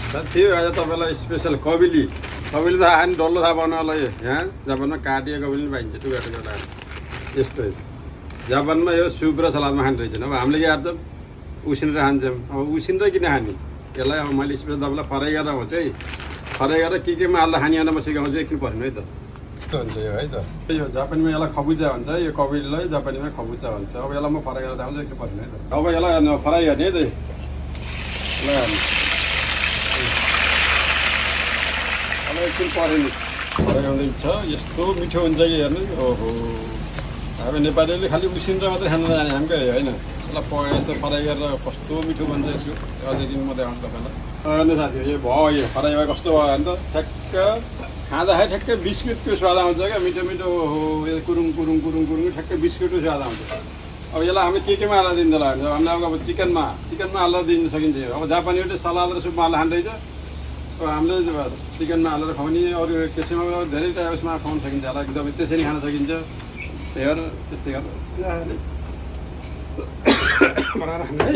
थियो आज तपाईँलाई स्पेसल कबिली कबिली त खाने डल्लो थाहा बनाउनलाई यहाँ जापानमा काटिएको कबिली पनि पाइन्छ टुक्रा टुक्रा यस्तै जापानमा यो सुप र सलादमा खाने रहेछन् अब हामीले के गर्छौँ उसिनेर खान्छौँ अब उसिनेर किन खाने यसलाई अब मैले स्पेसल तपाईँलाई फ्राई गरेर हुन्छ है फ्राई गरेर केमा हाल्दा खाने भनेर म सिकाउँछु एकछिन पर्ने है त यस्तो हुन्छ यो है त यो जापानीमा यसलाई खबुजा भन्छ यो कबिलीलाई जापानीमा खबुजा भन्छ अब यसलाई म फ्राई गरेर देखाउँछु एकछिन पर्ने है त अब यसलाई फ्राई गर्ने है त यसलाई अब एकछिन परेन फ्राई आउँदैछ यस्तो मिठो हुन्छ कि हेर्नु ओहो अब नेपालीले खालि उसिनेर मात्रै खान जाने हामी क्या होइन यसलाई यस्तो फ्राई गरेर कस्तो मिठो बन्छ यसको अझै दिन म देखाउँछु तपाईँलाई हेर्नु साथी यो भयो यो फ्राई भए कस्तो भयो भने त ठ्याक्क खाँदाखेरि ठ्याक्कै बिस्कुटको स्वाद आउँछ क्या मिठो मिठो हो यो कुरुङ कुरुङ कुरुङ कुरुङ ठ्याक्कै बिस्कुटको स्वाद आउँछ अब यसलाई हामी केमा हालेर दिन्छ होला भने अब चिकनमा हालेर दिन सकिन्छ अब जापानीहरूले सलाद र सुपमा हालेर खाने रहेछ अब हामीले बस चिकनमा हालेर खुवाउने अरू त्यसैमा धेरै टाइप उसमा खुवाउन सकिन्छ होला एकदम त्यसरी खान सकिन्छ त्यही भएर त्यस्तै गरेर बनाएर खाने है